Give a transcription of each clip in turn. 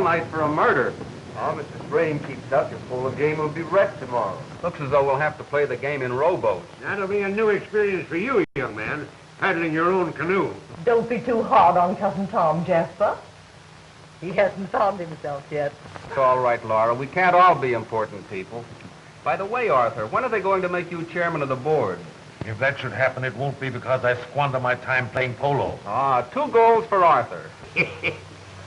trial night for a murder. Oh, if this rain keeps up, your polo game will be wrecked tomorrow. Looks as though we'll have to play the game in rowboats. That'll be a new experience for you, young man, paddling your own canoe. Don't be too hard on Cousin Tom, Jasper. He hasn't found himself yet. It's all right, Laura. We can't all be important people. By the way, Arthur, when are they going to make you chairman of the board? If that should happen, it won't be because I squander my time playing polo. 2 goals for Arthur.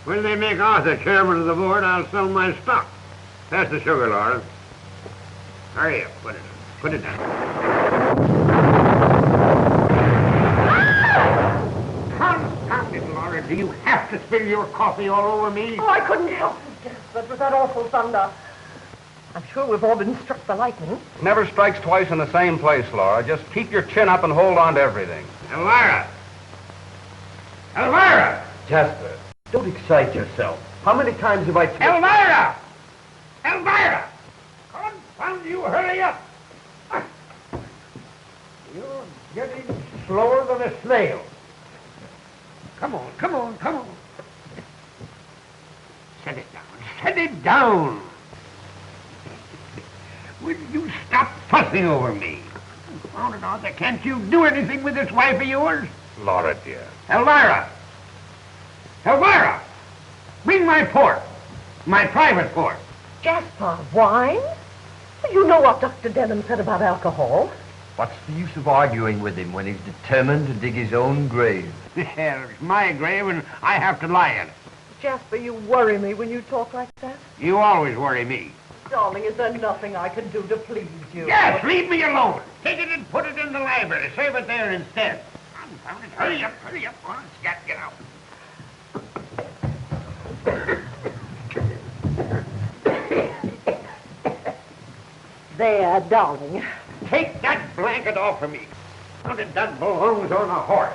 When they make Arthur chairman of the board, I'll sell my stock. Pass the sugar, Laura. Hurry up, put it down. Confound it, Laura. Do you have to spill your coffee all over me? Oh, I couldn't help it, Jasper, with that awful thunder. I'm sure we've all been struck by lightning. Never strikes twice in the same place, Laura. Just keep your chin up and hold on to everything. Elvira! Elvira! Jasper, don't excite yourself. How many times have I... Elvira! Elvira! Confound you, hurry up! You're getting slower than a snail. Come on. Set it down. Will you stop fussing over me? Confound it, Arthur, can't you do anything with this wife of yours? Laura, dear. Elvira! Bring my port. My private port. Jasper, wine? You know what Dr. Denham said about alcohol. What's the use of arguing with him when he's determined to dig his own grave? Well, it's my grave and I have to lie in it. Jasper, you worry me when you talk like that. You always worry me. Darling, is there nothing I can do to please you? Yes, leave me alone. Take it and put it in the library. Save it there instead. Confound it. Hurry up. Come on, Scat, get out. There, darling. Take that blanket off of me. That belongs on a horse.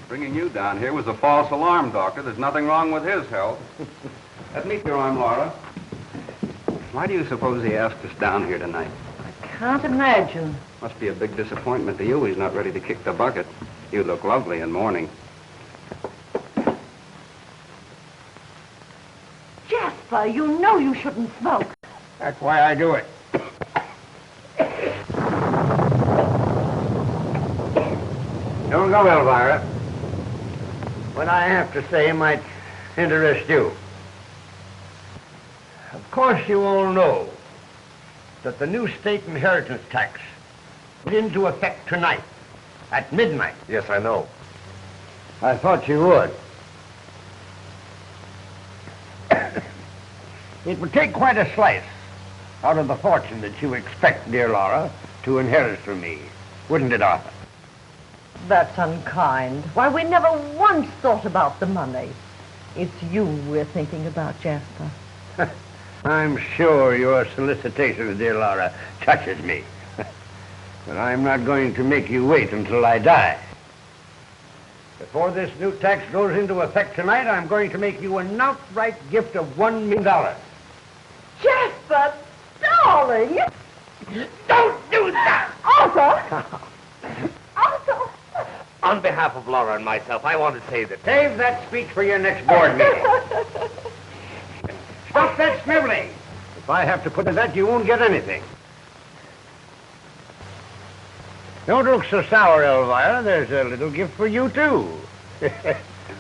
Bringing you down here was a false alarm, Doctor. There's nothing wrong with his health. Let me your arm, Laura. Why do you suppose he asked us down here tonight? I can't imagine. Must be a big disappointment to you. He's not ready to kick the bucket. You look lovely in mourning. Jasper, you know you shouldn't smoke. That's why I do it. Don't go, Elvira. What I have to say might interest you. Of course, you all know that the new state inheritance tax went into effect tonight at midnight. Yes, I know. I thought you would. It would take quite a slice out of the fortune that you expect, dear Laura, to inherit from me. Wouldn't it, Arthur? That's unkind. Why, we never once thought about the money. It's you we're thinking about, Jasper. I'm sure your solicitations, dear Laura, touches me. But I'm not going to make you wait until I die. Before this new tax goes into effect tonight, I'm going to make you an outright gift of $1 million. Jasper, darling! Don't do that! Arthur! Arthur! On behalf of Laura and myself, I want to say that... Save that speech for your next board meeting. Stop that sniveling. If I have to put to that, you won't get anything. Don't look so sour, Elvira. There's a little gift for you, too.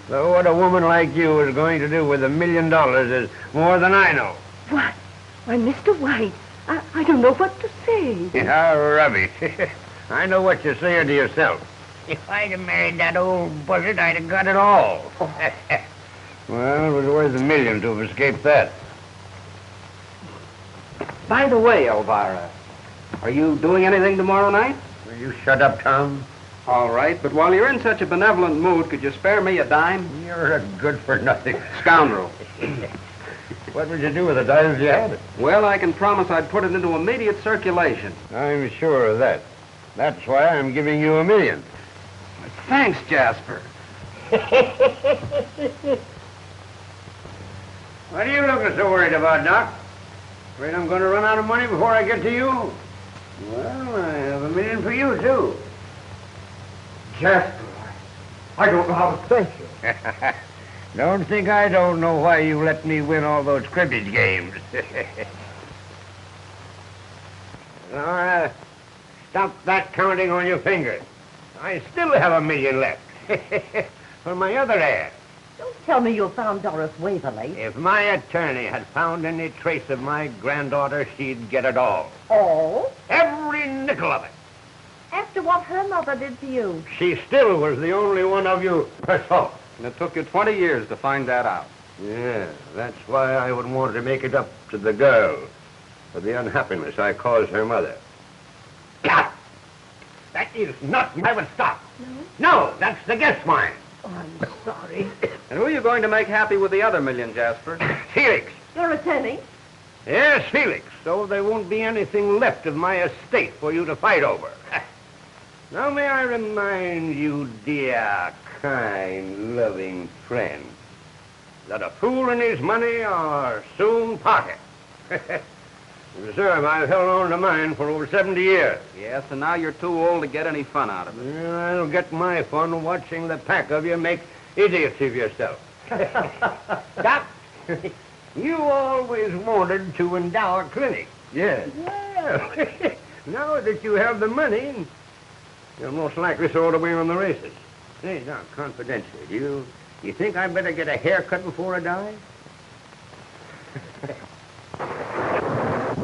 Though what a woman like you is going to do with $1 million is more than I know. What? Why, Mr. White, I don't know what to say. Yeah, rubbish. I know what you're saying to yourself. If I'd have married that old buzzard, I'd have got it all. Well, it was worth $1 million to have escaped that. By the way, Elvira, are you doing anything tomorrow night? Will you shut up, Tom? All right, but while you're in such a benevolent mood, could you spare me a dime? You're a good-for-nothing Scoundrel. What would you do with the dime if you had it? Well, I can promise I'd put it into immediate circulation. I'm sure of that. That's why I'm giving you $1 million. Thanks, Jasper. What are you looking so worried about, Doc? Afraid I'm going to run out of money before I get to you? Well, I have $1 million for you, too. Jasper, I don't know how to thank you. Don't think I don't know why you let me win all those cribbage games. Laura, stop that counting on your fingers. I still have $1 million left. For my other heir. Don't tell me you found Doris Waverly. If my attorney had found any trace of my granddaughter, she'd get it all. Oh? Every nickel of it. After what her mother did to you. She still was the only one of you herself. And it took you 20 years to find that out. Yeah, that's why I would want to make it up to the girl for the unhappiness I caused her mother. God! That is not... I would stop. No, that's the guest wine. Oh, I'm sorry. And who are you going to make happy with the other $1 million, Jasper? Felix. Your attorney? Yes, Felix. So there won't be anything left of my estate for you to fight over. Now may I remind you, dear, kind, loving friend, that a fool and his money are soon parted. Reserve, I've held on to mine for over 70 years. Yes, and now you're too old to get any fun out of it. Well, I'll get my fun watching the pack of you make idiots of yourself. Doc, you always wanted to endow a clinic. Yes. Well, now that you have the money, you'll most likely throw it away on the races. Hey, now, confidentially, do you think I'd better get a haircut before I die?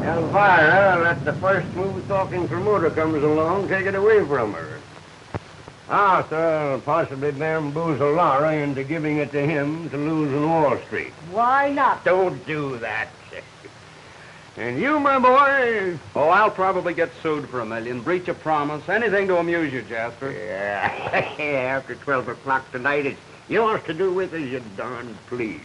Elvira, let the first smooth-talking promoter comes along, take it away from her. Arthur will possibly bamboozle Laura into giving it to him to lose in Wall Street. Why not? Don't do that. And you, my boy... Oh, I'll probably get sued for $1 million, breach of promise, anything to amuse you, Jasper. Yeah, after 12 o'clock tonight, it's yours to do with as you darn please.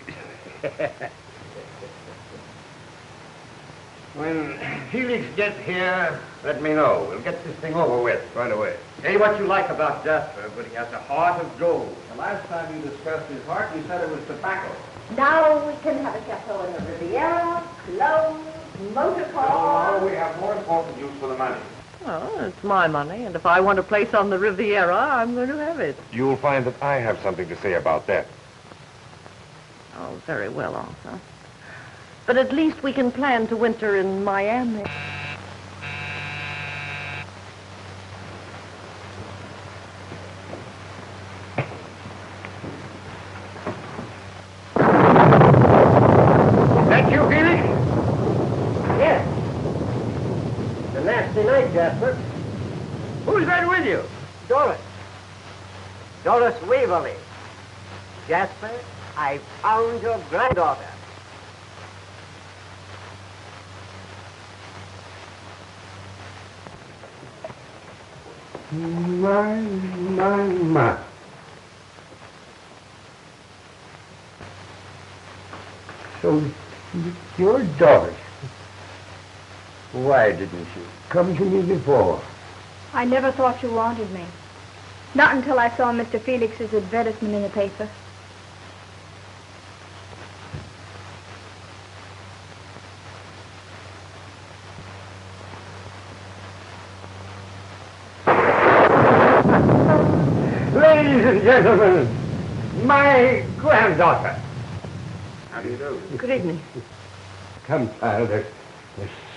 When Felix gets here, let me know. We'll get this thing over with right away. Say what you like about Jasper, but he has a heart of gold. The last time you discussed his heart, you said it was tobacco. Now we can have a chateau in the Riviera, clothes, motor car. No, we have more important use for the money. Well, it's my money, and if I want a place on the Riviera, I'm going to have it. You'll find that I have something to say about that. Oh, very well, Arthur. But at least we can plan to winter in Miami. Is that you, Felix? Yes. It's a nasty night, Jasper. Who's that with you? Doris. Doris Waverly. Jasper, I found your granddaughter. My. So, you're Doris. Why didn't you come to me before? I never thought you wanted me. Not until I saw Mr. Felix's advertisement in the paper. Ladies and gentlemen, my granddaughter. How do you do? Good evening. Come, child, there's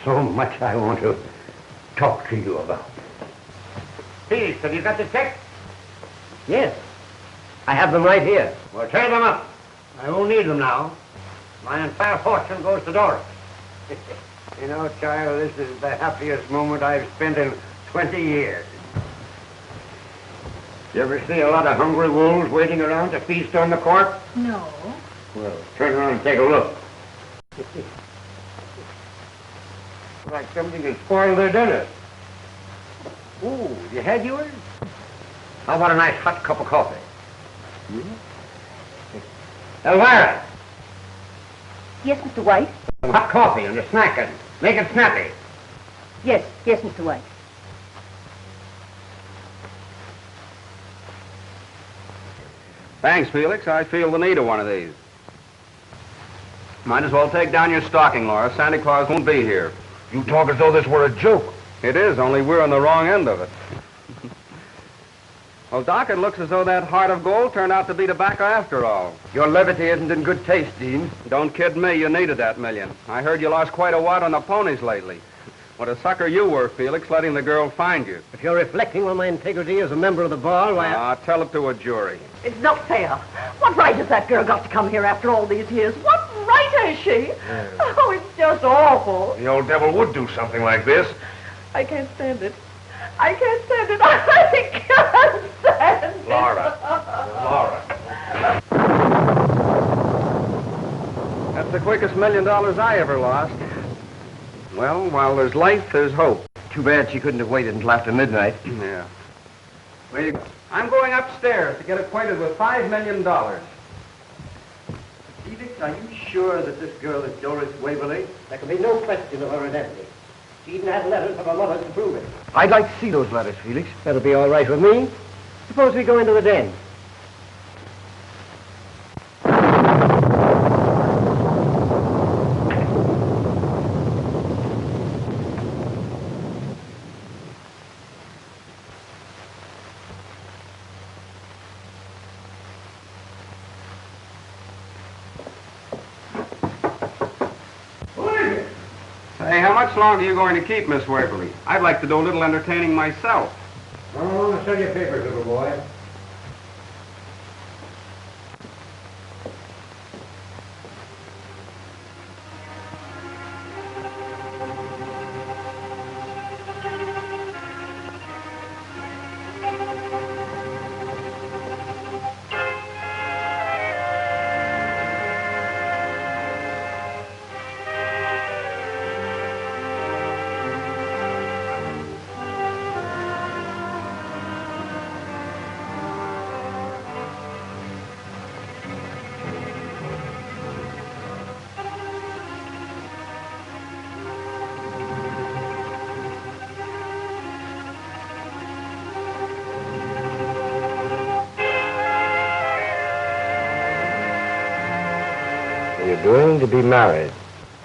so much I want to talk to you about. Felix, have you got the check? Yes. I have them right here. Well, tear them up. I won't need them now. My entire fortune goes to Doris. You know, child, this is the happiest moment I've spent in 20 years. You ever see a lot of hungry wolves waiting around to feast on the corpse? No. Well, turn around and take a look. Like something has spoiled their dinner. Ooh, you had yours? How about a nice hot cup of coffee? Elvira, Yes, Mr. White? some hot coffee and a snack and make it snappy. Yes, Mr. White. Thanks, Felix. I feel the need of one of these. Might as well take down your stocking, Laura. Santa Claus won't be here. You talk as though this were a joke. It is, only we're on the wrong end of it. Well, Doc, it looks as though that heart of gold turned out to be tobacco after all. Your levity isn't in good taste, Dean. Don't kid me, you needed that million. I heard you lost quite a wad on the ponies lately. What a sucker you were, Felix, letting the girl find you. If you're reflecting on my integrity as a member of the bar, why... Tell it to a jury. It's not fair. What right has that girl got to come here after all these years? What right has she? Oh, it's just awful. The old devil would do something like this. I can't stand it. I can't stand it. I can't stand it. Laura. That's the quickest $1 million I ever lost. Well, while there's life, there's hope. Too bad she couldn't have waited until after midnight. Yeah. Where you go? I'm going upstairs to get acquainted with $5 million. Felix, are you sure that this girl is Doris Waverly? There can be no question of her identity. She even had letters from her mother to prove it. I'd like to see those letters, Felix. That'll be all right with me. Suppose we go into the den. Hey, how much longer are you going to keep Miss Waverly? I'd like to do a little entertaining myself. Oh, I'll show you papers, little boy. You're going to be married.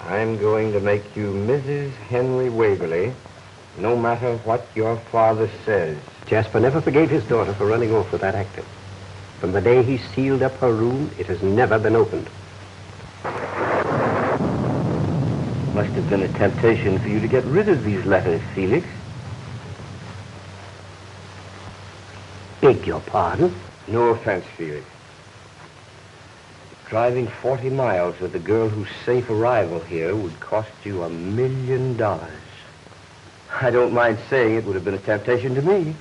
I'm going to make you Mrs. Henry Waverly, no matter what your father says. Jasper never forgave his daughter for running off with that actor. From the day he sealed up her room, it has never been opened. Must have been a temptation for you to get rid of these letters, Felix. Beg your pardon? No offense, Felix. Driving 40 miles with a girl whose safe arrival here would cost you $1 million. I don't mind saying it would have been a temptation to me.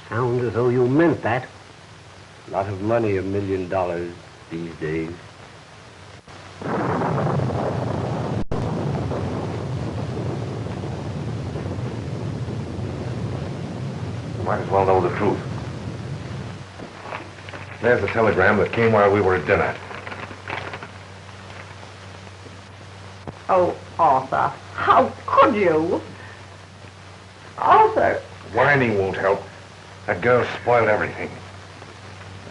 Sounds as though you meant that. A lot of money, $1 million these days. Might as well know the truth. There's the telegram that came while we were at dinner. Oh, Arthur, how could you? Arthur. Whining won't help. That girl spoiled everything.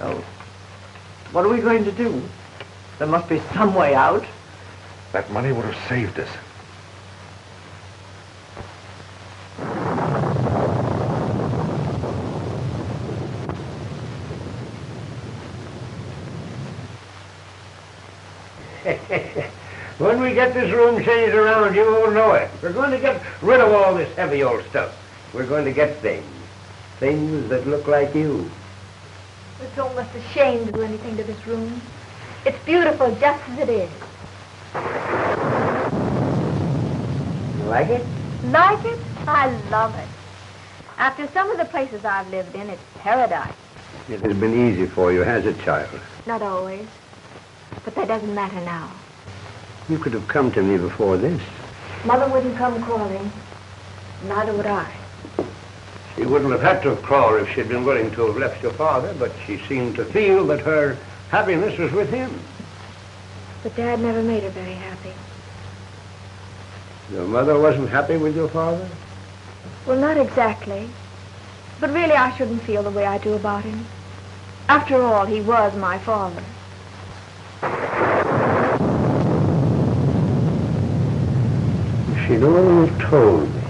Oh, what are we going to do? There must be some way out. That money would have saved us. When we get this room changed around, you won't know it. We're going to get rid of all this heavy old stuff. We're going to get things. Things that look like you. It's almost a shame to do anything to this room. It's beautiful just as it is. You like it? Like it? I love it. After some of the places I've lived in, it's paradise. It has been easy for you, has it, child? Not always. But that doesn't matter now. You could have come to me before this. Mother wouldn't come crawling. Neither would I. She wouldn't have had to have crawled if she'd been willing to have left your father, but she seemed to feel that her happiness was with him. But Dad never made her very happy. Your mother wasn't happy with your father? Well, not exactly. But really, I shouldn't feel the way I do about him. After all, he was my father. She'd always told me.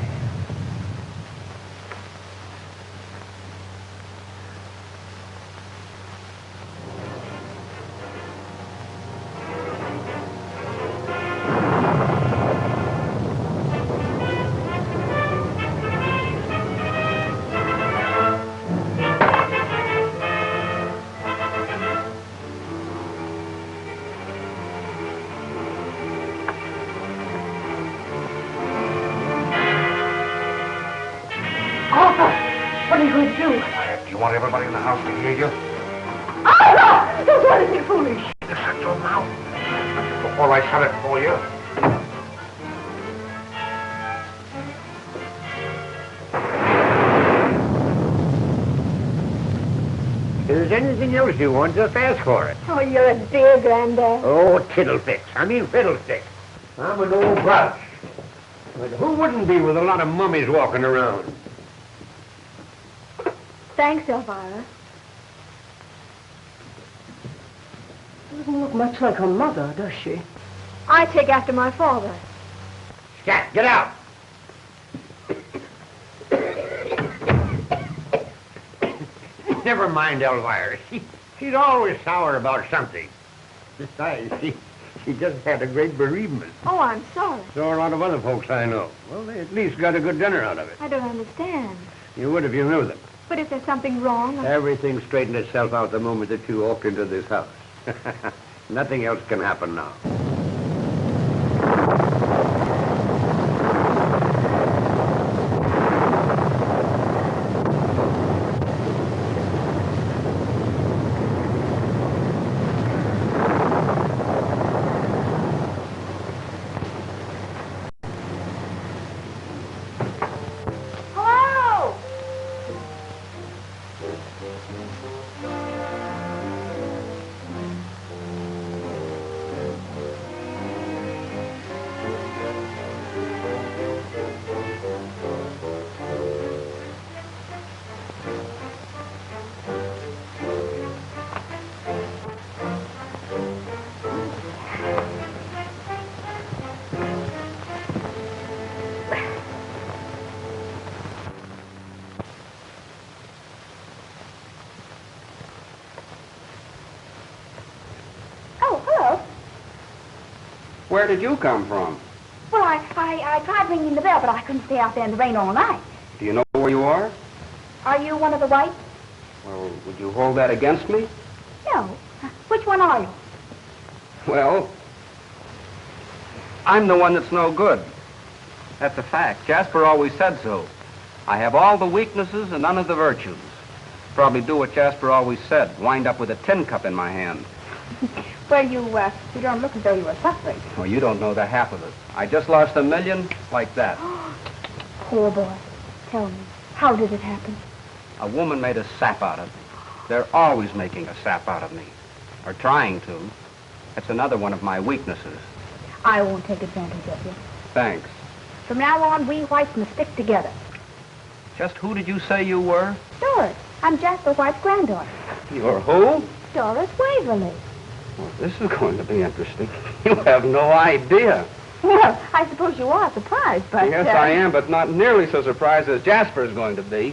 What are you going to do? Do you want everybody in the house to hear you? Oh, no! Don't do anything foolish. Just shut your mouth before I shut it for you. If there's anything else you want, just ask for it. Oh, you're a dear, Granddad. Oh, tiddlefix. I mean fiddlestick. I'm an old grouch. But who wouldn't be with a lot of mummies walking around? Thanks, Elvira. Doesn't look much like her mother, does she? I take after my father. Scat, get out! Never mind, Elvira. She's always sour about something. Besides, she just had a great bereavement. Oh, I'm sorry. So are a lot of other folks I know. Well, they at least got a good dinner out of it. I don't understand. You would if you knew them. But if there's something wrong... Everything straightened itself out the moment that you walked into this house. Nothing else can happen now. Where did you come from? Well, I tried ringing the bell, but I couldn't stay out there in the rain all night. Do you know where you are? Are you one of the Whites? Well, would you hold that against me? No. Which one are you? Well, I'm the one that's no good. That's a fact. Jasper always said so. I have all the weaknesses and none of the virtues. Probably do what Jasper always said, wind up with a tin cup in my hand. Well, you don't look as though you were suffering. Well, you don't know the half of it. I just lost $1 million like that. Poor boy. Tell me, how did it happen? A woman made a sap out of me. They're always making a sap out of me. Or trying to. That's another one of my weaknesses. I won't take advantage of you. Thanks. From now on, we Whites must stick together. Just who did you say you were? Doris. I'm Jasper Whyte's granddaughter. You're who? Doris Waverly. Well, this is going to be interesting. You have no idea. Well, I suppose you are surprised, but... Yes, I am, but not nearly so surprised as Jasper is going to be.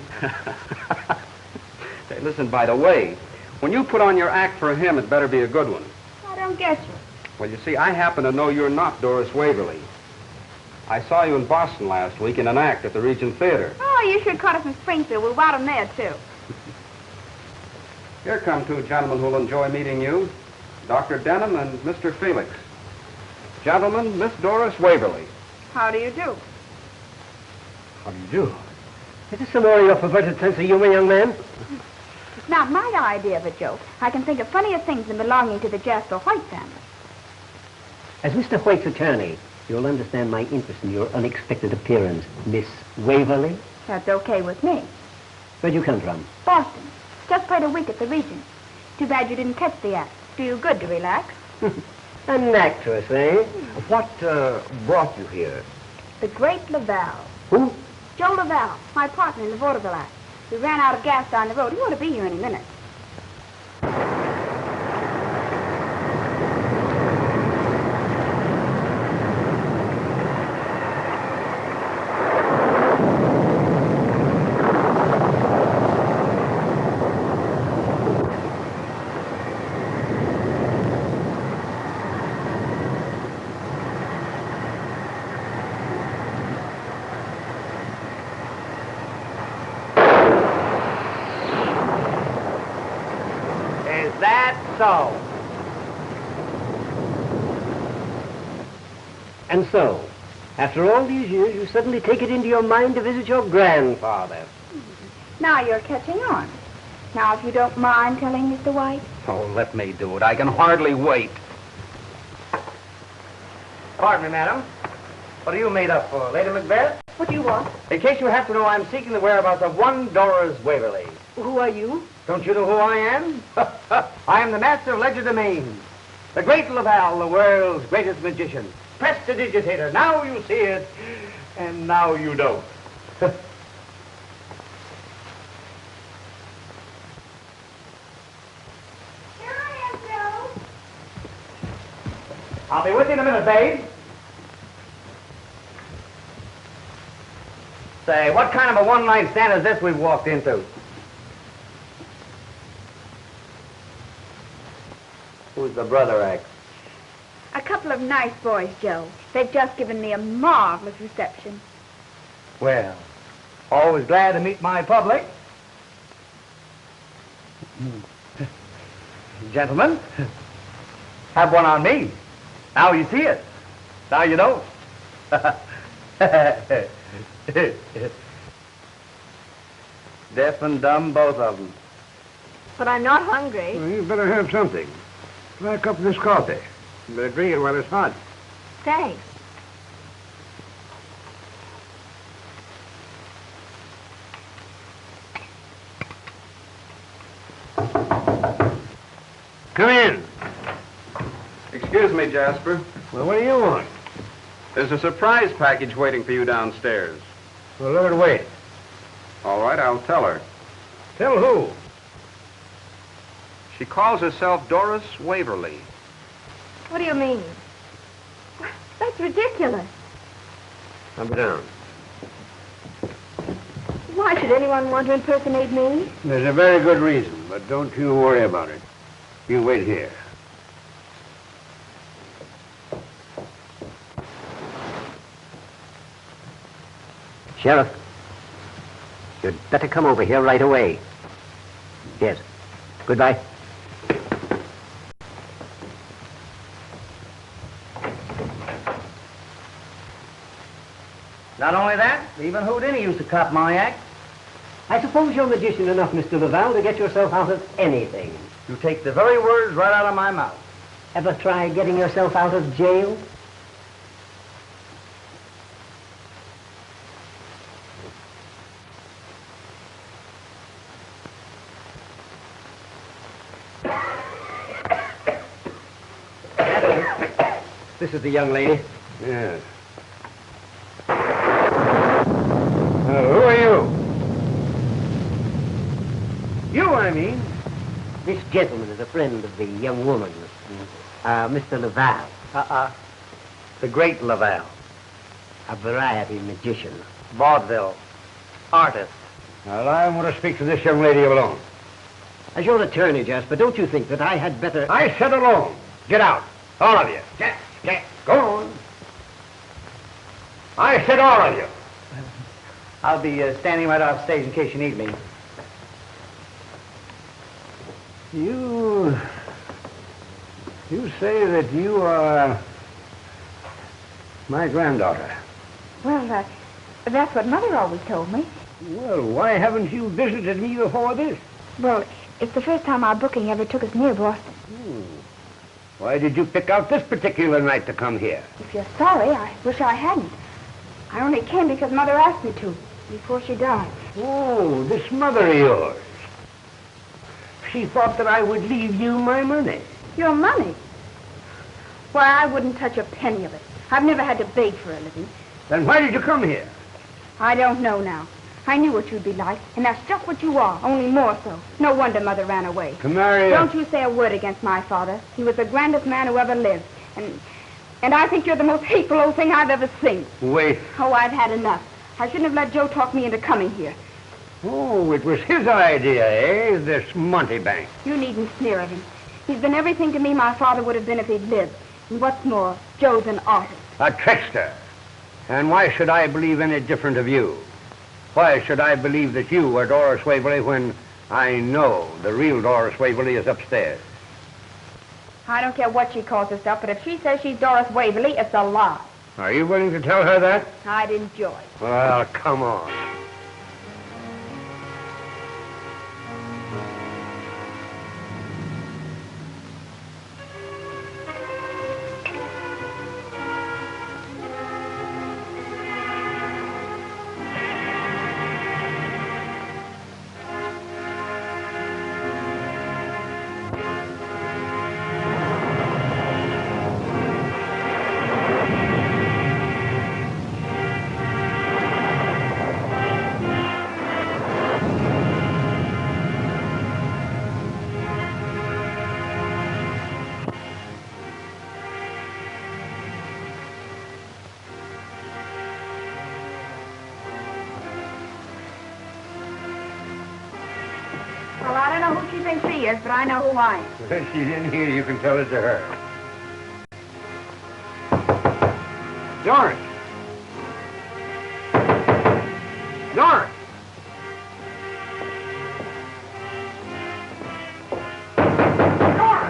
Say, listen, by the way, when you put on your act for him, it better be a good one. I don't get you. Well, you see, I happen to know you're not Doris Waverly. I saw you in Boston last week in an act at the Regent Theater. Oh, you should cut us from Springfield. We'll want him there, too. Here come two gentlemen who'll enjoy meeting you. Dr. Denham and Mr. Felix. Gentlemen, Miss Doris Waverly. How do you do? How do you do? Is this some more of your perverted sense of humor, young man? It's not my idea of a joke. I can think of funnier things than belonging to the Jasper Whyte family. As Mr. Whyte's attorney, you'll understand my interest in your unexpected appearance, Miss Waverly. That's okay with me. Where'd you come from? Boston. Just played a week at the Regent. Too bad you didn't catch the act. Do you good to relax. An actress, eh? What brought you here? The great Laval. Who? Joe Laval, my partner in the vaudeville act. We ran out of gas down the road. He ought to be here any minute. So. And so, after all these years, you suddenly take it into your mind to visit your grandfather. Now you're catching on. Now, if you don't mind telling Mr. White. Oh, let me do it. I can hardly wait. Pardon me, madam. What are you made up for, Lady Macbeth? What do you want? In case you happen to know, I'm seeking the whereabouts of one Doris Waverly. Who are you? Don't you know who I am? I am the master of legerdemain. The great Laval, the world's greatest magician. Prestidigitator. Now you see it, and now you don't. I'll be with you in a minute, babe. Say, what kind of a one-night stand is this we've walked into? Who's the brother act? A couple of nice boys, Joe. They've just given me a marvelous reception. Well, always glad to meet my public. Gentlemen, have one on me. Now you see it. Now you don't. Deaf and dumb, both of them. But I'm not hungry. Well, you better have something. Try a cup of this coffee. You better drink it while it's hot. Thanks. Come in. Excuse me, Jasper. Well, what do you want? There's a surprise package waiting for you downstairs. Well, let her wait. All right, I'll tell her. Tell who? She calls herself Doris Waverly. What do you mean? That's ridiculous. Come down. Why should anyone want to impersonate me? There's a very good reason, but don't you worry about it. You wait here. Sheriff, you'd better come over here right away. Yes. Goodbye. Not only that, even Houdini used to cop my act. I suppose you're magician enough, Mr. Laval, to get yourself out of anything. You take the very words right out of my mouth. Ever try getting yourself out of jail? This is the young lady. Yes. Who are you? You, I mean. This gentleman is a friend of the young woman, Mr. Laval. The great Laval. A variety magician, vaudeville, artist. Well, I want to speak to this young lady alone. As your attorney, Jasper, don't you think that I had better... I said alone. Get out. All of you. Get. Go on. I said all of you. I'll be standing right off stage in case you need me. You say that you are my granddaughter. Well, that's what Mother always told me. Well, why haven't you visited me before this? Well, it's the first time our booking ever took us near Boston. Why did you pick out this particular night to come here? If you're sorry, I wish I hadn't. I only came because Mother asked me to, before she died. Oh, this mother of yours. She thought that I would leave you my money. Your money? Why, I wouldn't touch a penny of it. I've never had to beg for a living. Then why did you come here? I don't know now. I knew what you'd be like, and that's just what you are, only more so. No wonder Mother ran away. To marry Don't you say a word against my father. He was the grandest man who ever lived. And I think you're the most hateful old thing I've ever seen. Wait. Oh, I've had enough. I shouldn't have let Joe talk me into coming here. Oh, it was his idea, eh? This Montebank. You needn't sneer at him. He's been everything to me my father would have been if he'd lived. And what's more, Joe's an artist. A trickster. And why should I believe any different of you? Why should I believe that you are Doris Waverly when I know the real Doris Waverly is upstairs? I don't care what she calls herself, but if she says she's Doris Waverly, it's a lie. Are you willing to tell her that? I'd enjoy it. Well, come on. know who she thinks she is, but I know who I am. If she's in here, you can tell it to her. Doris! Doris! Doris!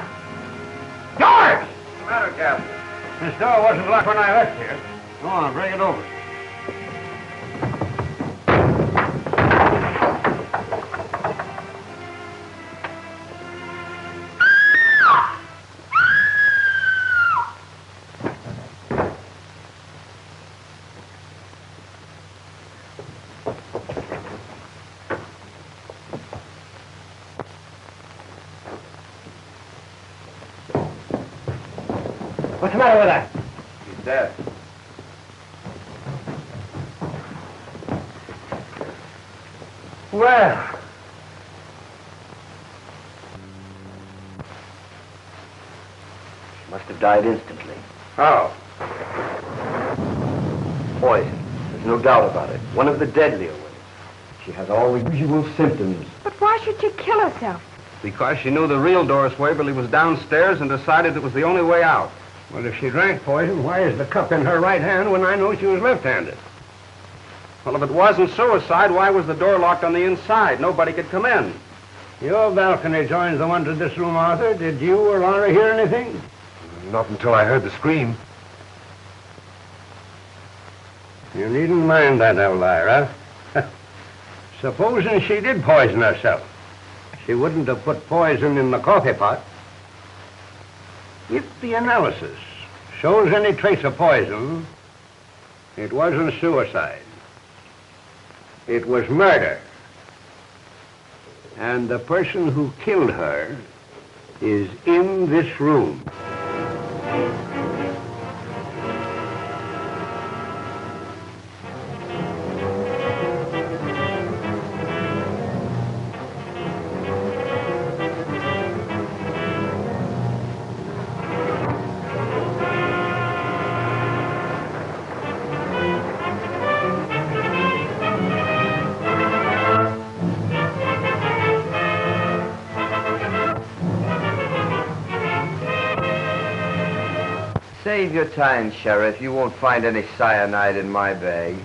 Doris! What's the matter, Captain? This door wasn't locked when I left here. Go on, bring it over. What's the matter with that? He's dead. Well. She must have died instantly. How? Poison. There's no doubt about it. One of the deadlier ones. She has all the usual symptoms. But why should she kill herself? Because she knew the real Doris Waverly was downstairs and decided it was the only way out. Well, if she drank poison, why is the cup in her right hand when I know she was left-handed? Well, if it wasn't suicide, why was the door locked on the inside? Nobody could come in. Your balcony joins the one to this room, Arthur. Did you or Laura hear anything? Not until I heard the scream. You needn't mind that, Elvira. Supposing she did poison herself. She wouldn't have put poison in the coffee pot. If the analysis shows any trace of poison, it wasn't suicide. It was murder. And the person who killed her is in this room. Save your time, Sheriff. You won't find any cyanide in my bag.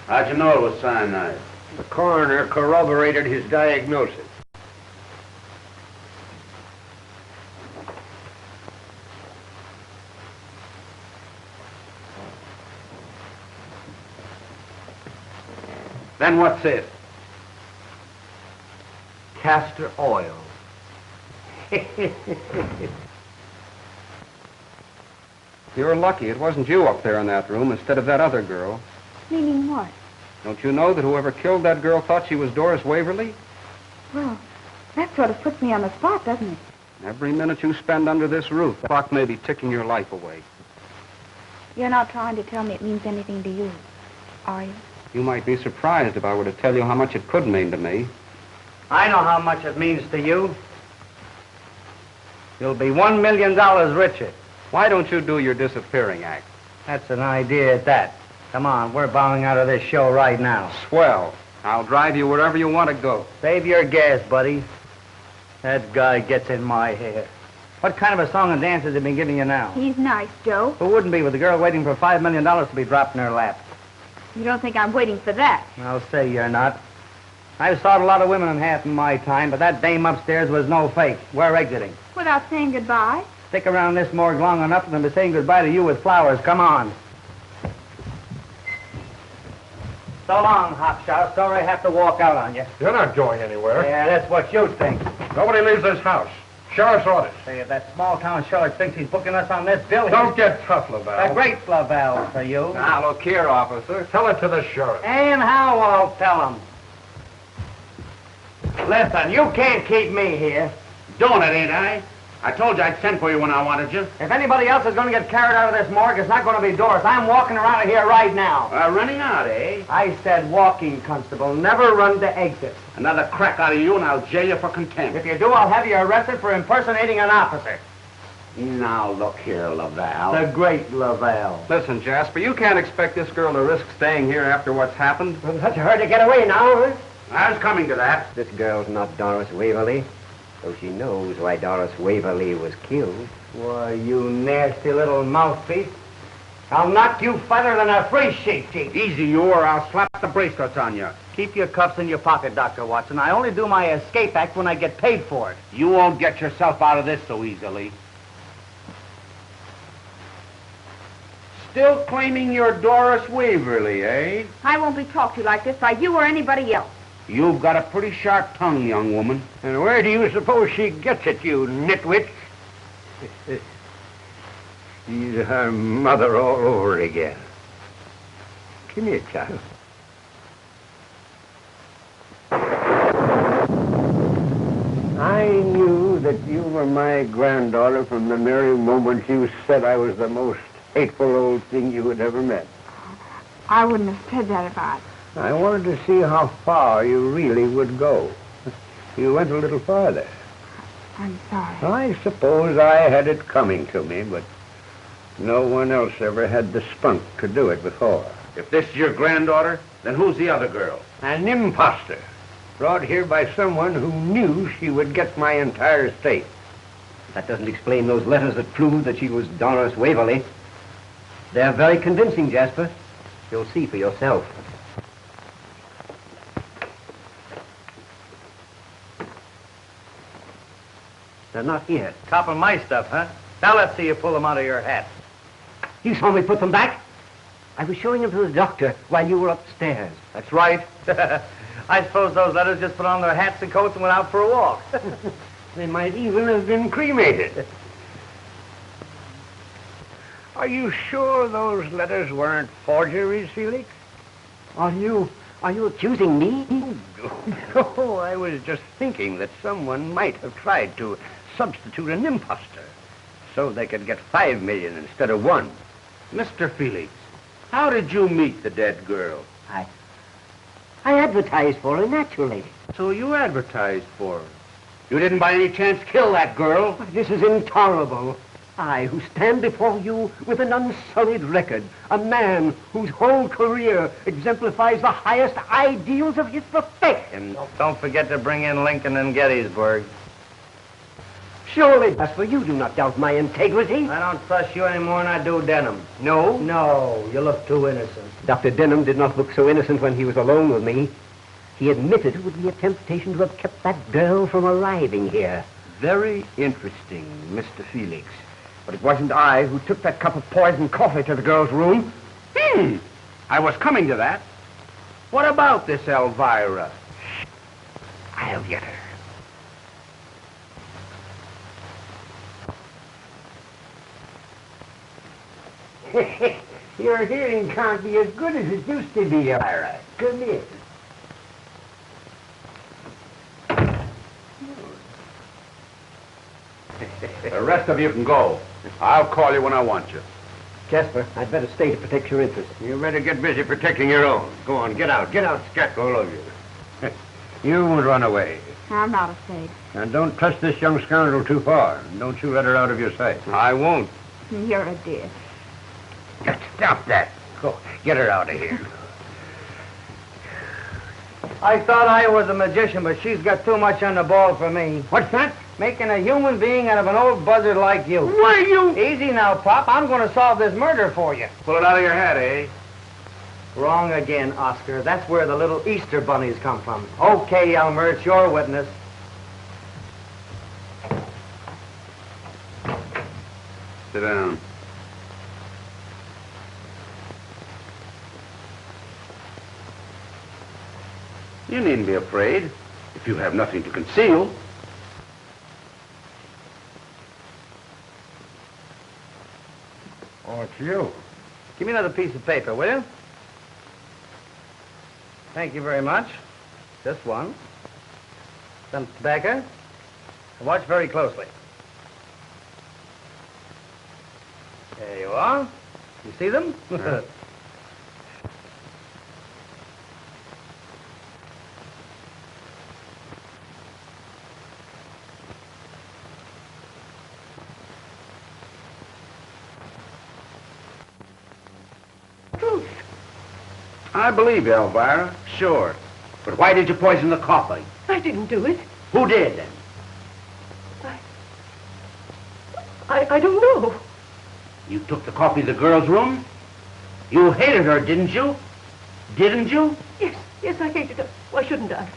How'd you know it was cyanide? The coroner corroborated his diagnosis. Then what's this? Castor oil. You're lucky it wasn't you up there in that room instead of that other girl. Meaning what? Don't you know that whoever killed that girl thought she was Doris Waverly? Well, that sort of puts me on the spot, doesn't it? Every minute you spend under this roof, the clock may be ticking your life away. You're not trying to tell me it means anything to you, are you? You might be surprised if I were to tell you how much it could mean to me. I know how much it means to you. You'll be $1 million richer. Why don't you do your disappearing act? That's an idea at that. Come on, we're bowing out of this show right now. Swell. I'll drive you wherever you want to go. Save your gas, buddy. That guy gets in my hair. What kind of a song and dance has he been giving you now? He's nice, Joe. Who wouldn't be with a girl waiting for $5 million to be dropped in her lap? You don't think I'm waiting for that? I'll say you're not. I've saw a lot of women in half in my time, but that dame upstairs was no fake. We're exiting. Without saying goodbye? Stick around this morgue long enough for them to be saying goodbye to you with flowers. Come on. So long, Hopshot. Sorry I have to walk out on you. You're not going anywhere. Yeah, that's what you think. Nobody leaves this house. Sheriff's orders. Say, if that small-town sheriff thinks he's booking us on this bill... Don't get tough, Laval. A great Laval for you. Now, look here, officer. Tell it to the sheriff. And how I'll tell him. Listen, you can't keep me here. Doing it, ain't I? I told you I'd send for you when I wanted you. If anybody else is going to get carried out of this morgue, it's not going to be Doris. I'm walking around of here right now. Running out, eh? I said walking, Constable. Never run to exit. Another crack out of you and I'll jail you for contempt. If you do, I'll have you arrested for impersonating an officer. Now, look here, Laval. The great Laval. Listen, Jasper, you can't expect this girl to risk staying here after what's happened. Well, such a hurry to get away now, huh? I was coming to that. This girl's not Doris Waverly, though she knows why Doris Waverly was killed. Why, you nasty little mouthpiece. I'll knock you fatter than a fresh shake, Chief. Easy, you, or I'll slap the bracelets on you. Keep your cuffs in your pocket, Dr. Watson. I only do my escape act when I get paid for it. You won't get yourself out of this so easily. Still claiming you're Doris Waverly, eh? I won't be talked to like this by you or anybody else. You've got a pretty sharp tongue, young woman. And where do you suppose she gets it, you nitwit? She's her mother all over again. Come here, child. I knew that you were my granddaughter from the very moment you said I was the most hateful old thing you had ever met. I wouldn't have said that if I wanted to see how far you really would go. You went a little farther. I'm sorry. I suppose I had it coming to me, but no one else ever had the spunk to do it before. If this is your granddaughter, then who's the other girl? An imposter, brought here by someone who knew she would get my entire estate. That doesn't explain those letters that proved that she was Doris Waverly. They're very convincing, Jasper. You'll see for yourself. They're not here. Top of my stuff, huh? Now let's see you pull them out of your hat. You saw me put them back? I was showing them to the doctor while you were upstairs. That's right. I suppose those letters just put on their hats and coats and went out for a walk. They might even have been cremated. Are you sure those letters weren't forgeries, Felix? Are you accusing me? No, I was just thinking that someone might have tried to substitute an imposter so they could get 5 million instead of 1. Mr. Felix, how did you meet the dead girl? I advertised for her, naturally. So you advertised for her. You didn't by any chance kill that girl? This is intolerable. I, who stand before you with an unsullied record, a man whose whole career exemplifies the highest ideals of his profession. Don't forget to bring in Lincoln and Gettysburg. Surely, Jasper, you do not doubt my integrity. I don't trust you any more than I do Denham. No? No, you look too innocent. Dr. Denham did not look so innocent when he was alone with me. He admitted it would be a temptation to have kept that girl from arriving here. Very interesting, Mr. Felix. But it wasn't I who took that cup of poisoned coffee to the girl's room. I was coming to that. What about this Elvira? I'll get her. Your hearing can't be as good as it used to be, Elvira. Come in. The rest of you can go. I'll call you when I want you. Jasper, I'd better stay to protect your interests. You better get busy protecting your own. Go on, get out, scat, all of you. You won't run away. I'm not afraid. And don't trust this young scoundrel too far. Don't you let her out of your sight. I won't. You're a dear. Stop that. Go, get her out of here. I thought I was a magician, but she's got too much on the ball for me. What's that? Making a human being out of an old buzzard like you. Why, you... Easy now, Pop. I'm going to solve this murder for you. Pull it out of your head, eh? Wrong again, Oscar. That's where the little Easter bunnies come from. Okay, Elmer, it's your witness. Sit down. You needn't be afraid if you have nothing to conceal. Oh, it's you. Give me another piece of paper, will you? Thank you very much. Just one. Some tobacco. Watch very closely. There you are. You see them? I believe you, Elvira. Sure. But why did you poison the coffee? I didn't do it. Who did, then? I don't know. You took the coffee to the girl's room? You hated her, didn't you? Didn't you? Yes, I hated her. Why shouldn't I?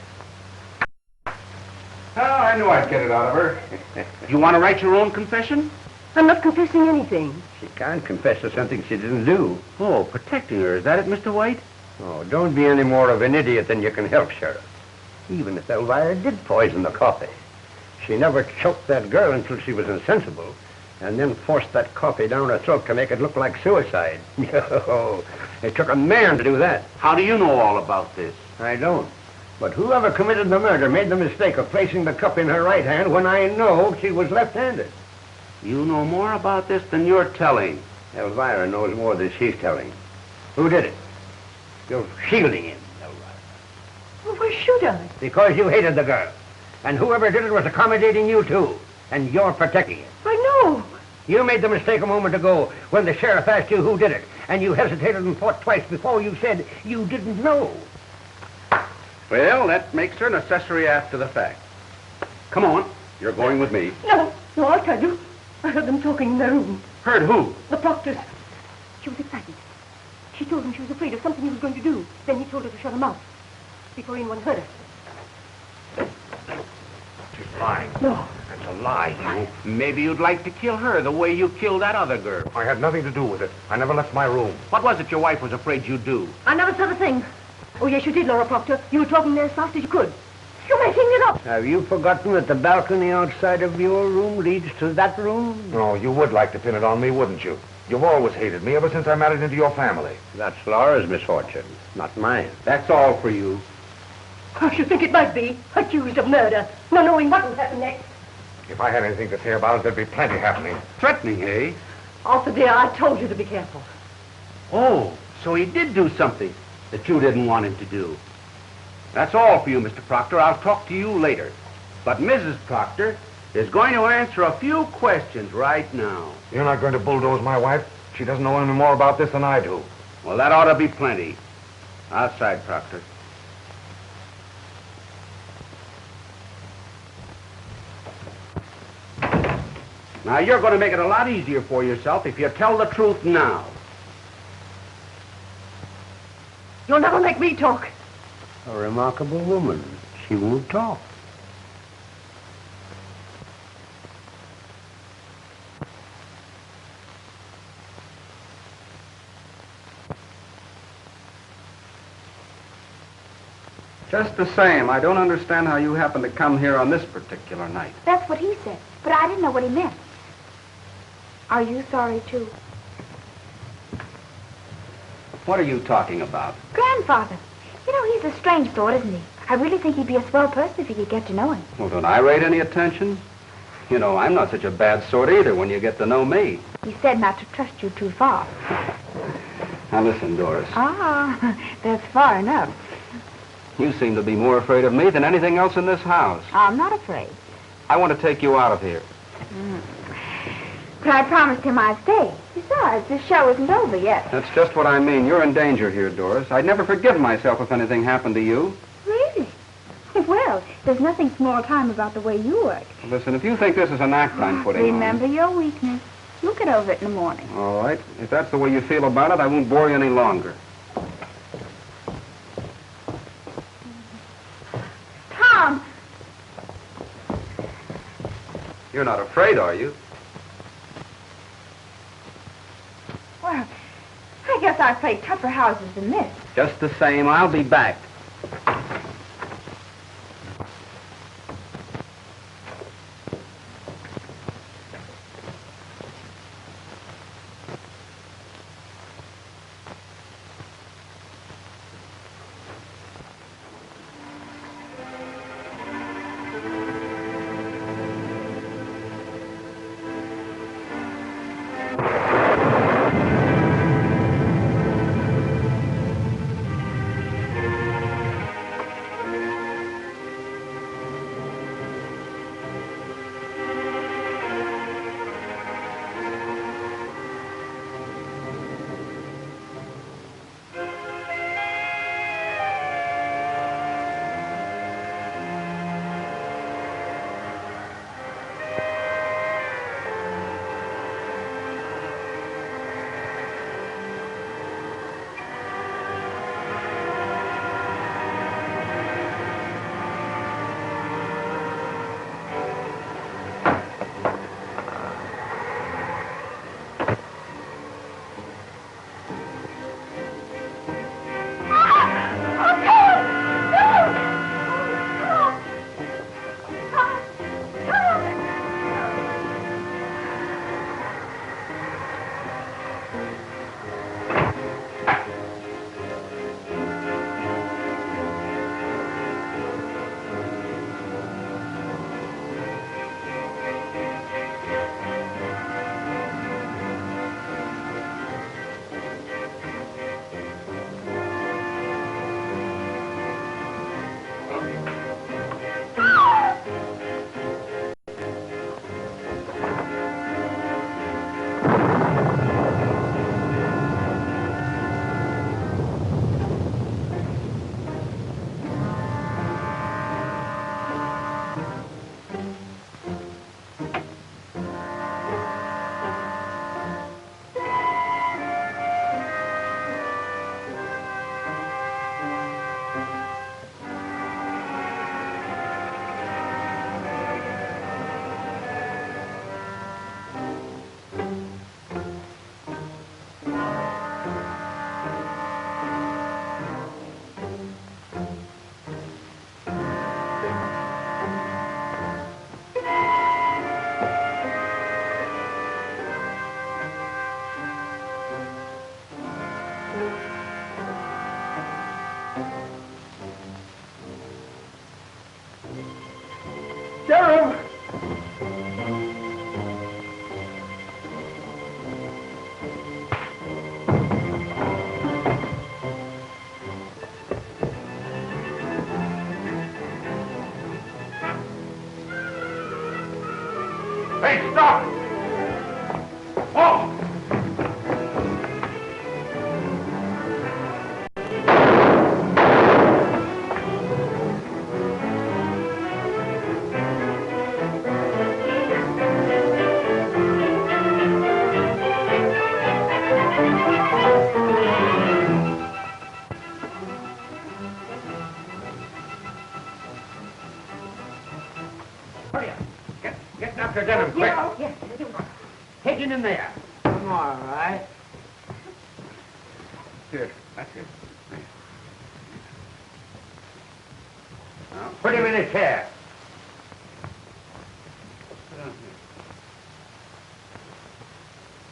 Oh, I knew I'd get it out of her. You want to write your own confession? I'm not confessing anything. She can't confess to something she didn't do. Oh, protecting her. Is that it, Mr. White? Oh, don't be any more of an idiot than you can help, Sheriff. Even if Elvira did poison the coffee, she never choked that girl until she was insensible, and then forced that coffee down her throat to make it look like suicide. No, it took a man to do that. How do you know all about this? I don't. But whoever committed the murder made the mistake of placing the cup in her right hand when I know she was left-handed. You know more about this than you're telling. Elvira knows more than she's telling. Who did it? You're shielding him, Elvira. Well, why should I? Because you hated the girl. And whoever did it was accommodating you, too. And you're protecting it. I know. You made the mistake a moment ago when the sheriff asked you who did it. And you hesitated and thought twice before you said you didn't know. Well, that makes her an accessory after the fact. Come on. You're going with me. No, I'll tell you. I heard them talking in their room. Heard who? The proctors. She was excited. She told him she was afraid of something he was going to do. Then he told her to shut her mouth before anyone heard her. She's lying. No. That's a lie, you. Maybe you'd like to kill her the way you killed that other girl. I had nothing to do with it. I never left my room. What was it your wife was afraid you'd do? I never said a thing. Oh, yes, you did, Laura Proctor. You were talking there as fast as you could. You're making it up. Have you forgotten that the balcony outside of your room leads to that room? No, you would like to pin it on me, wouldn't you? You've always hated me ever since I married into your family. That's Laura's misfortune, not mine. That's all for you. I should think it might be. Accused of murder. Not knowing what will happen next. If I had anything to say about it, there'd be plenty happening. Threatening, eh? Arthur, dear, I told you to be careful. Oh, so he did do something that you didn't want him to do. That's all for you, Mr. Proctor. I'll talk to you later. But Mrs. Proctor is going to answer a few questions right now. You're not going to bulldoze my wife? She doesn't know any more about this than I do. Well, that ought to be plenty. Outside, Proctor. Now, you're going to make it a lot easier for yourself if you tell the truth now. You'll never make me talk. A remarkable woman. She won't talk. Just the same, I don't understand how you happened to come here on this particular night. That's what he said, but I didn't know what he meant. Are you sorry, too? What are you talking about? Grandfather. You know, he's a strange sort, isn't he? I really think he'd be a swell person if you could get to know him. Well, don't I rate any attention? You know, I'm not such a bad sort either when you get to know me. He said not to trust you too far. Now listen, Doris. Ah, that's far enough. You seem to be more afraid of me than anything else in this house. I'm not afraid. I want to take you out of here. But I promised him I'd stay. Besides, this show isn't over yet. That's just what I mean. You're in danger here, Doris. I'd never forgive myself if anything happened to you. Really? Well, there's nothing small time about the way you work. Listen, if you think this is an act I'm putting Remember your weakness. Look it over it in the morning. on. All right. If that's the way you feel about it, I won't bore you any longer. Tom! You're not afraid, are you? Well, I guess I've played tougher houses than this. Just the same, I'll be back. Denham! Hey, stop! Oh! Hurry up. Get Dr. Denham, quick. Yes. Take him in there. I'm all right. Here, that's it. Now, put him in a chair.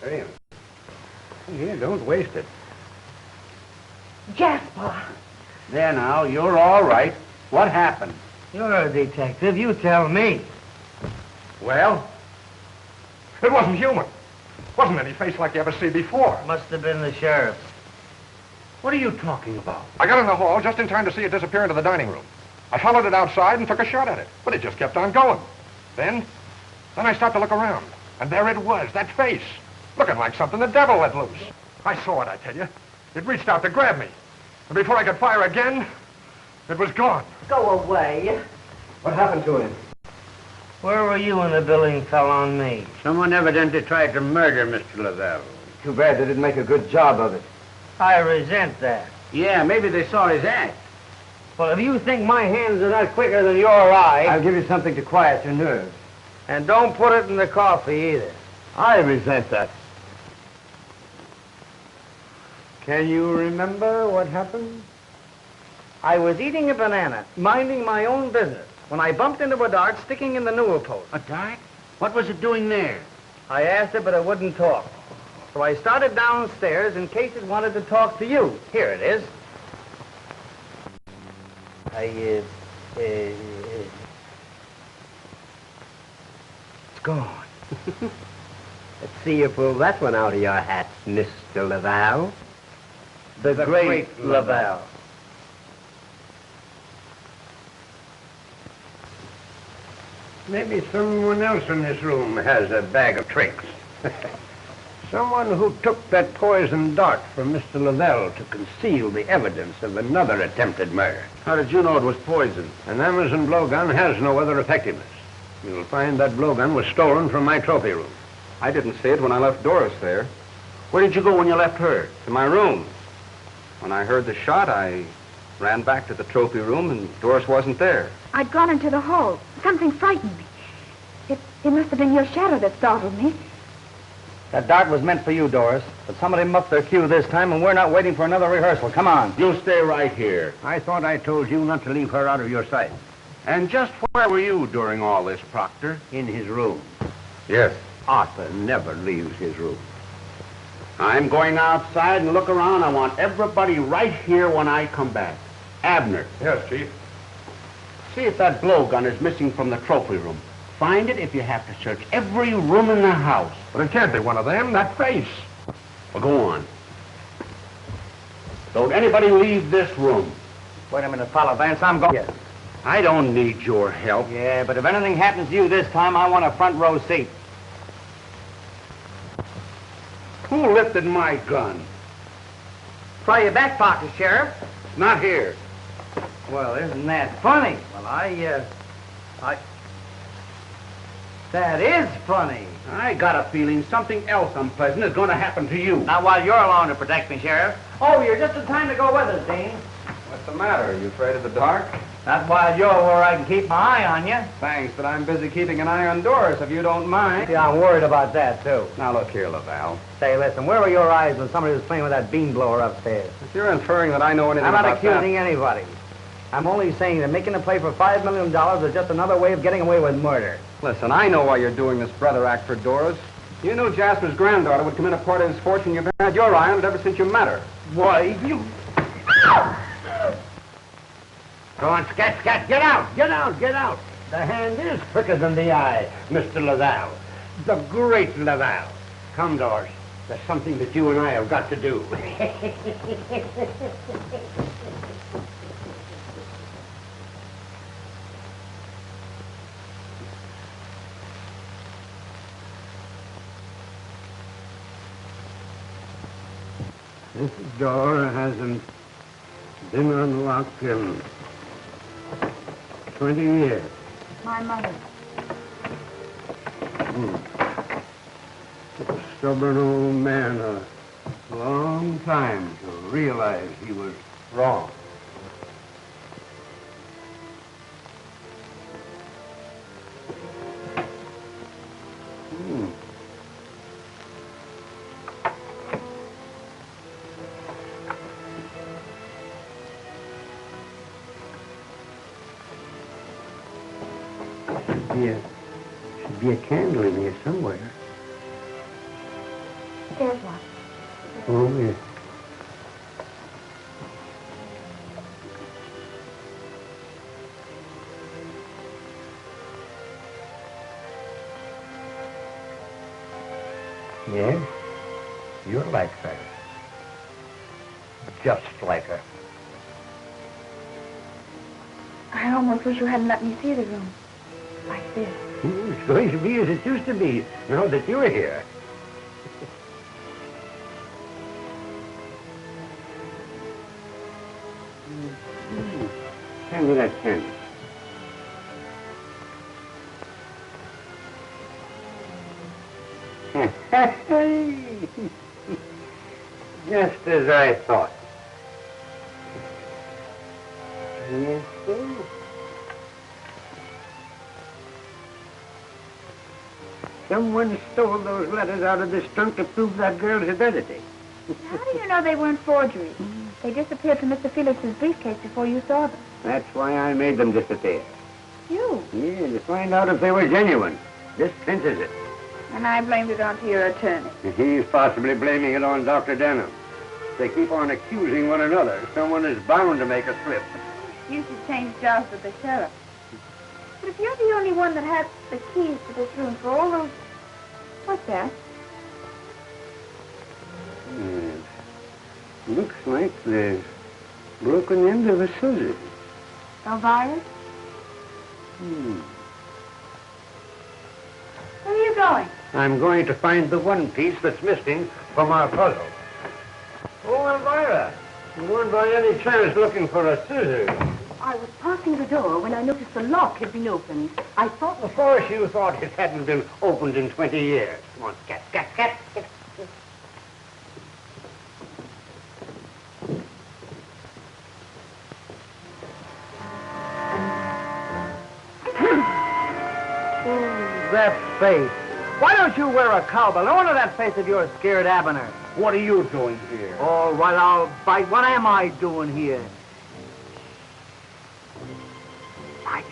There you are. Here, don't waste it. Jasper! There now, you're all right. What happened? You're a detective. You tell me. Well, it wasn't human. Wasn't any face like you ever see before. Must have been the sheriff. What are you talking about? I got in the hall just in time to see it disappear into the dining room. I followed it outside and took a shot at it, but it just kept on going. Then I stopped to look around, and there it was, that face, looking like something the devil let loose. I saw it, I tell you. It reached out to grab me, and before I could fire again, it was gone. Go away. What happened to him? Where were you when the billing fell on me? Someone evidently tried to murder Mr. Lavelle. Too bad they didn't make a good job of it. I resent that. Yeah, maybe they saw his act. Well, if you think my hands are not quicker than your eye, I'll give you something to quiet your nerves. and don't put it in the coffee either. I resent that. Can you remember what happened? I was eating a banana, minding my own business, when I bumped into a dart sticking in the newel post. A dart? What was it doing there? I asked it, but it wouldn't talk. So I started downstairs in case it wanted to talk to you. Here it is. It's gone. Let's see you pull that one out of your hat, Mr. Lavelle. The great Lavelle. Maybe someone else in this room has a bag of tricks. Someone who took that poison dart from Mr. Lavelle to conceal the evidence of another attempted murder. How did you know it was poison? An Amazon blowgun has no other effectiveness. You'll find that blowgun was stolen from my trophy room. I didn't see it when I left Doris there. Where did you go when you left her? To my room. When I heard the shot, I ran back to the trophy room, and Doris wasn't there. I'd gone into the hall. Something frightened me. It must have been your shadow that startled me. That dart was meant for you, Doris. But somebody muffed their cue this time, and we're not waiting for another rehearsal. Come on. You stay right here. I thought I told you not to leave her out of your sight. And just where were you during all this, Proctor? In his room. Yes. Arthur never leaves his room. I'm going outside and look around. I want everybody right here when I come back. Abner, Yes, Chief. see if that blowgun is missing from the trophy room. Find it if you have to search every room in the house. But it can't be one of them. That face. Well, go on. Don't anybody leave this room. Wait a minute, Fowler Vance. I'm going. Yes. I don't need your help. Yeah, but if anything happens to you this time, I want a front row seat. Who lifted my gun? Try your back pocket, Sheriff. Not here. Well, isn't that funny? Well, That is funny. I got a feeling something else unpleasant is going to happen to you. Not while you're along to protect me, Sheriff. Oh, you're just in time to go with us, Dean. What's the matter? Are you afraid of the dark? Not while you're where I can keep my eye on you. Thanks, but I'm busy keeping an eye on Doris, if you don't mind. Yeah, I'm worried about that, too. Now, look here, Lavelle. Say, listen, where were your eyes when somebody was playing with that bean blower upstairs? If you're inferring that I know anything I'm not about accusing anybody. I'm only saying that making a play for $5 million is just another way of getting away with murder. Listen, I know why you're doing this brother act for Doris. You knew Jasper's granddaughter would commit a part of his fortune. You've had your eye on it ever since you met her. Why, you... Go on, scat, scat, get out, get out, get out. The hand is quicker than the eye, Mr. Laval. The great Laval. Come, Doris. There's something that you and I have got to do. This door hasn't been unlocked in 20 years. My mother. Took a stubborn old man a long time to realize he was wrong. Should be a candle in here somewhere. There's one. Oh, yes. Yes, you're like her. Just like her. I almost wish you hadn't let me see the room. Like this. It's going to be as it used to be, now that you're here. Hand me that candle. Just as I thought. Yes, sir. Someone stole those letters out of this trunk to prove that girl's identity. How do you know they weren't forgeries? They disappeared from Mr. Felix's briefcase before you saw them. That's why I made them disappear. You? Yeah, to find out if they were genuine. This cinches it. And I blamed it onto your attorney. He's possibly blaming it on Dr. Denham. They keep on accusing one another. Someone is bound to make a slip. You should change jobs with the sheriff. But if you're the only one that has the keys to this room for all those... What's that? Looks like the broken end of a scissors. Elvira? Where are you going? I'm going to find the one piece that's missing from our puzzle. Oh, Elvira, you weren't by any chance looking for a scissors. I was passing the door when I noticed the lock had been opened. I thought... Of course you thought it hadn't been opened in 20 years. Come on, scat, scat, scat. That face. Why don't you wear a cowbell? No wonder that face of yours scared Abner. What are you doing here? All right, I'll bite. What am I doing here? Fight.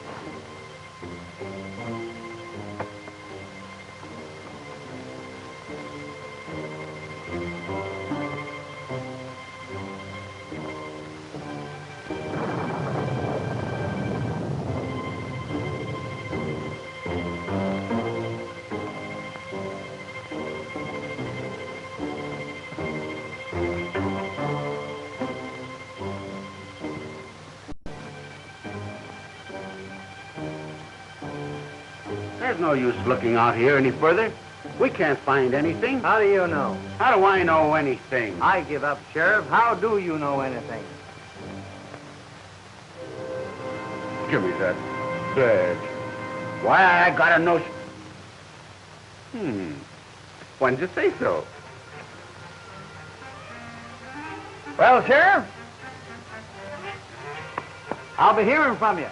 There's no use looking out here any further. We can't find anything. How do you know? How do I know anything? I give up, Sheriff. How do you know anything? Give me that badge. Why, I got a notion. When'd you say so? Well, Sheriff, I'll be hearing from you.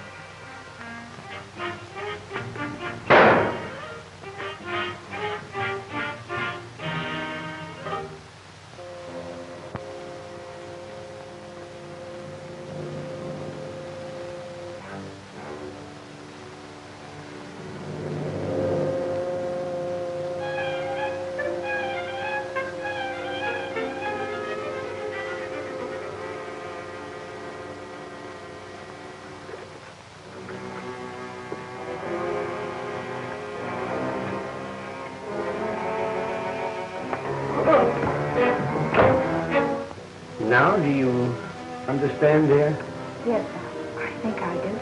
Now, do you understand, dear? Yes, I think I do.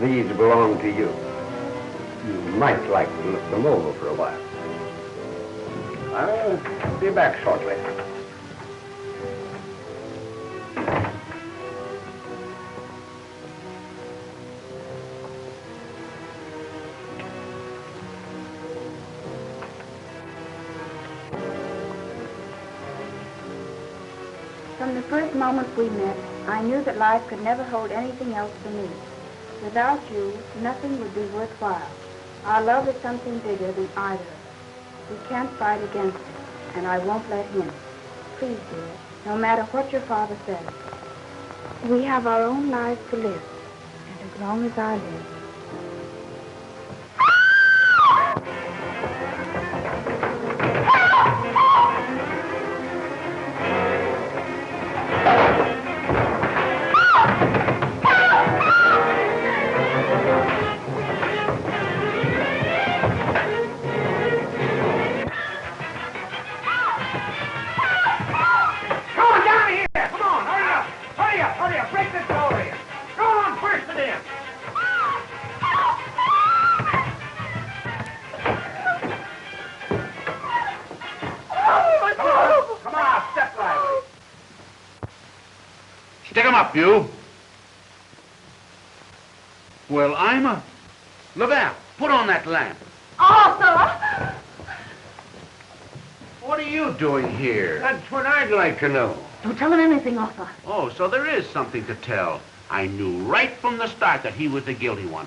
These belong to you. You might like to look them over for a while. I'll be back shortly. From the first moment we met, I knew that life could never hold anything else for me. Without you, nothing would be worthwhile. Our love is something bigger than either of us. We can't fight against it, and I won't let him. Please, dear, no matter what your father says. We have our own lives to live, and as long as I live. You? Well, I'm a... Laval, put on that lamp. Arthur! What are you doing here? That's what I'd like to know. Don't tell him anything, Arthur. Oh, so there is something to tell. I knew right from the start that he was the guilty one.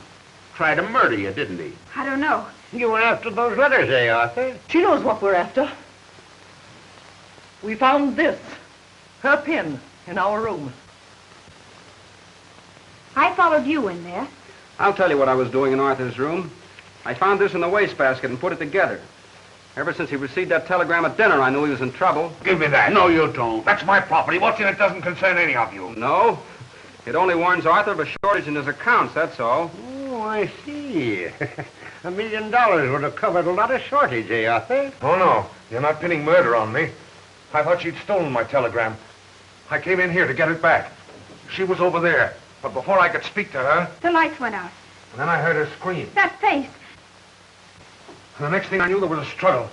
Tried to murder you, didn't he? I don't know. You were after those letters, eh, Arthur? She knows what we're after. We found this, her pin, in our room. I followed you in there. I'll tell you what I was doing in Arthur's room. I found this in the wastebasket and put it together. Ever since he received that telegram at dinner, I knew he was in trouble. Give me that. No, you don't. That's my property. What's in it doesn't concern any of you. No. It only warns Arthur of a shortage in his accounts, that's all. Oh, I see. $1 million would have covered a lot of shortage, eh, Arthur? Oh, no. You're not pinning murder on me. I thought she'd stolen my telegram. I came in here to get it back. She was over there. But before I could speak to her... The lights went out. And then I heard her scream. That face. And the next thing I knew, there was a struggle.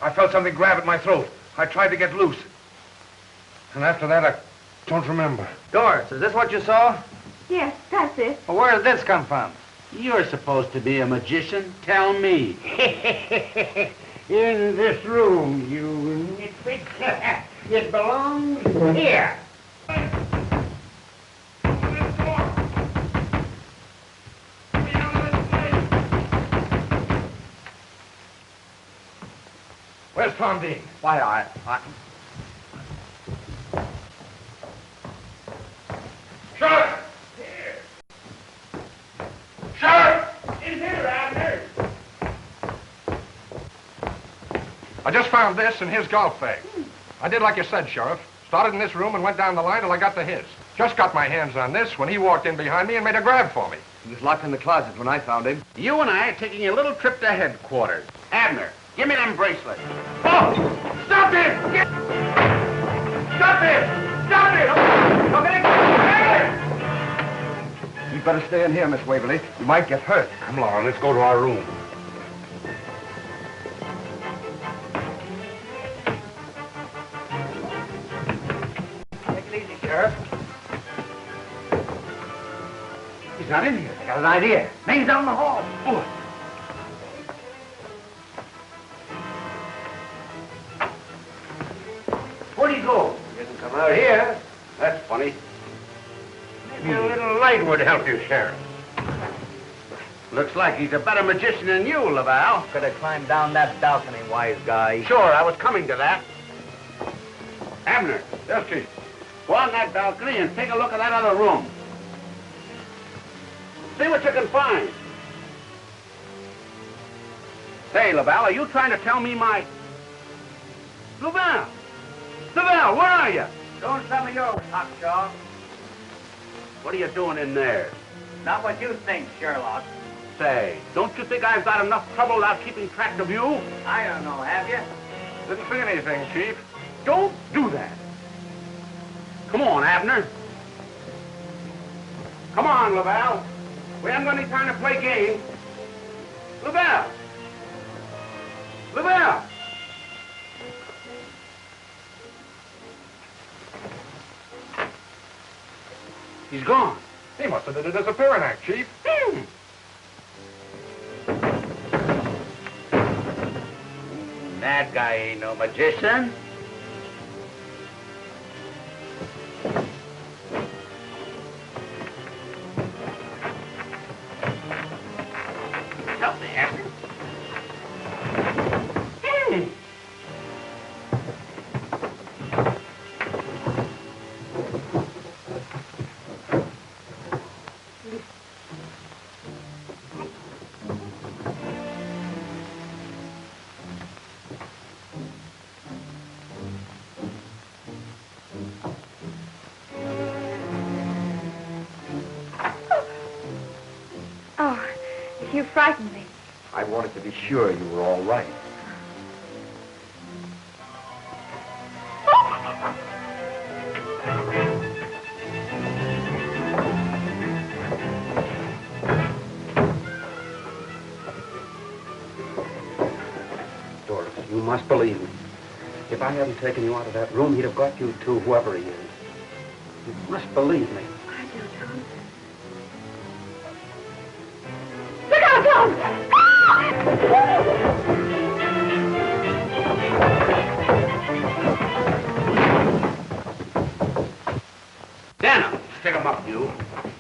I felt something grab at my throat. I tried to get loose. And after that, I don't remember. Doris, is this what you saw? Yes, that's it. Well, where did this come from? You're supposed to be a magician. Tell me. In this room, you nitwit. It belongs here. Where's Tom Dean? Why, I... Sheriff! Here! Sheriff! In here, Abner! I just found this in his golf bag. I did like you said, Sheriff. Started in this room and went down the line till I got to his. Just got my hands on this when he walked in behind me and made a grab for me. He was locked in the closet when I found him. You and I are taking a little trip to headquarters. Abner, give me them bracelets. Oh! Stop this! Stop this! Stop it! Don't get it! You'd better stay in here, Miss Waverly. You might get hurt. Come, Laura, let's go to our room. Take it easy, Sheriff. He's not in here. I got an idea. Maybe down the hall. Oh. Where'd he go? He hasn't come out here. That's funny. Maybe a little light would help you, Sheriff. Looks like he's a better magician than you, Laval. Could have climbed down that balcony, wise guy. Sure, I was coming to that. Abner. Yes, Chief. Go on that balcony and take a look at that other room. See what you can find. Say, Laval, are you trying to tell me my... Laval! Laval, where are you? Don't tell me your cockshaw. What are you doing in there? Not what you think, Sherlock. Say, don't you think I've got enough trouble without keeping track of you? I don't know, have you? Didn't see anything, Chief. Don't do that. Come on, Abner. Come on, Laval. We haven't got any time to play games. Laval! Laval! He's gone. He must have did a disappearing act, Chief. That guy ain't no magician. Help me, Abner. Oh, you frightened me. I wanted to be sure you were all right. Doris, you must believe me. If I hadn't taken you out of that room, he'd have got you to whoever he is. You must believe me. I do, Tom. Look out, Tom! Denham, stick him up, you.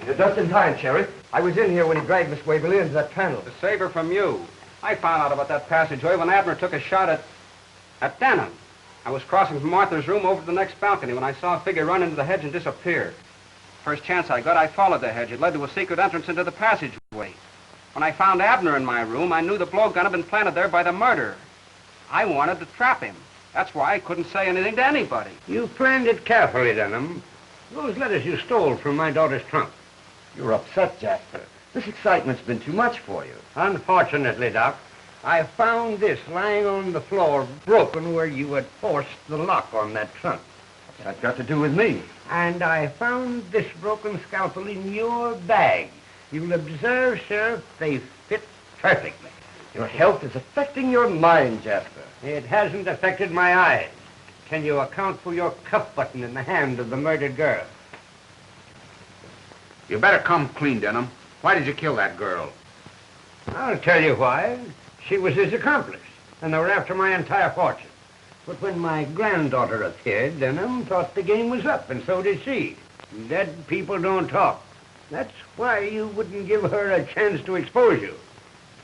You're just in time, Sheriff. I was in here when he dragged Miss Waverly into that panel. To save her from you. I found out about that passageway when Abner took a shot at Denham. I was crossing from Arthur's room over to the next balcony when I saw a figure run into the hedge and disappear. First chance I got, I followed the hedge. It led to a secret entrance into the passageway. When I found Abner in my room, I knew the blowgun had been planted there by the murderer. I wanted to trap him. That's why I couldn't say anything to anybody. You planned it carefully, Denham. Those letters you stole from my daughter's trunk. You're upset, Jasper. This excitement's been too much for you. Unfortunately, Doc, I found this lying on the floor, broken where you had forced the lock on that trunk. What's that got to do with me? And I found this broken scalpel in your bag. You'll observe, Sheriff, they fit perfectly. Your health is affecting your mind, Jasper. It hasn't affected my eyes. Can you account for your cuff button in the hand of the murdered girl? You better come clean, Denham. Why did you kill that girl? I'll tell you why. She was his accomplice, and they were after my entire fortune. But when my granddaughter appeared, Denham thought the game was up, and so did she. Dead people don't talk. That's why you wouldn't give her a chance to expose you.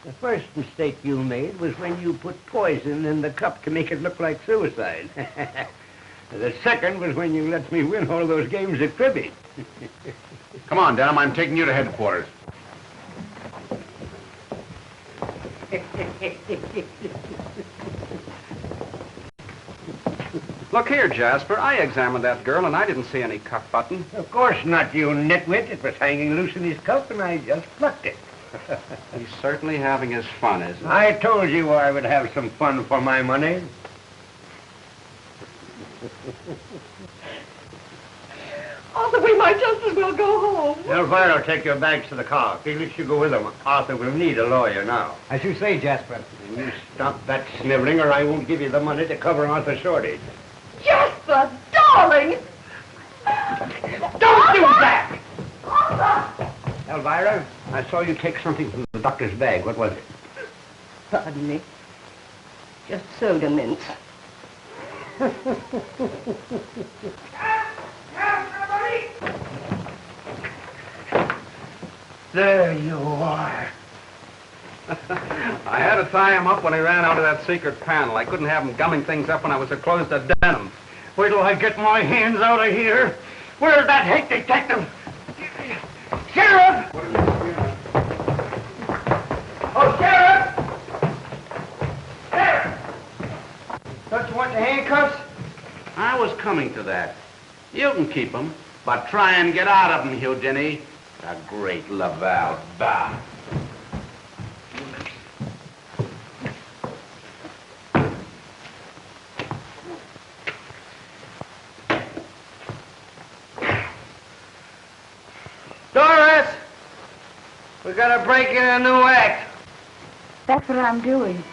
The first mistake you made was when you put poison in the cup to make it look like suicide. The second was when you let me win all those games at cribbage. Come on, Denham. I'm taking you to headquarters. Look here, Jasper. I examined that girl, and I didn't see any cuff button. Of course not, you nitwit. It was hanging loose in his cuff, and I just plucked it. He's certainly having his fun, isn't he? I told you I would have some fun for my money. Arthur, we might just as well go home. Elvira will take your bags to the car. Felix, you go with them. Arthur will need a lawyer now. As you say, Jasper. And you stop that sniveling, or I won't give you the money to cover Arthur's shortage. Jasper, darling! Don't do that! Elvira, I saw you take something from the doctor's bag. What was it? Pardon me. Just soda mints. There you are. I had to tie him up when he ran out of that secret panel. I couldn't have him gumming things up when I was so close to Denham. Wait till I get my hands out of here. Where's that hate detective? Sheriff! Oh, Sheriff! Sheriff! Don't you want the handcuffs? I was coming to that. You can keep them, but try and get out of them, Houdini. The great Laval. Bah. Doris! We gotta break in a new act. That's what I'm doing.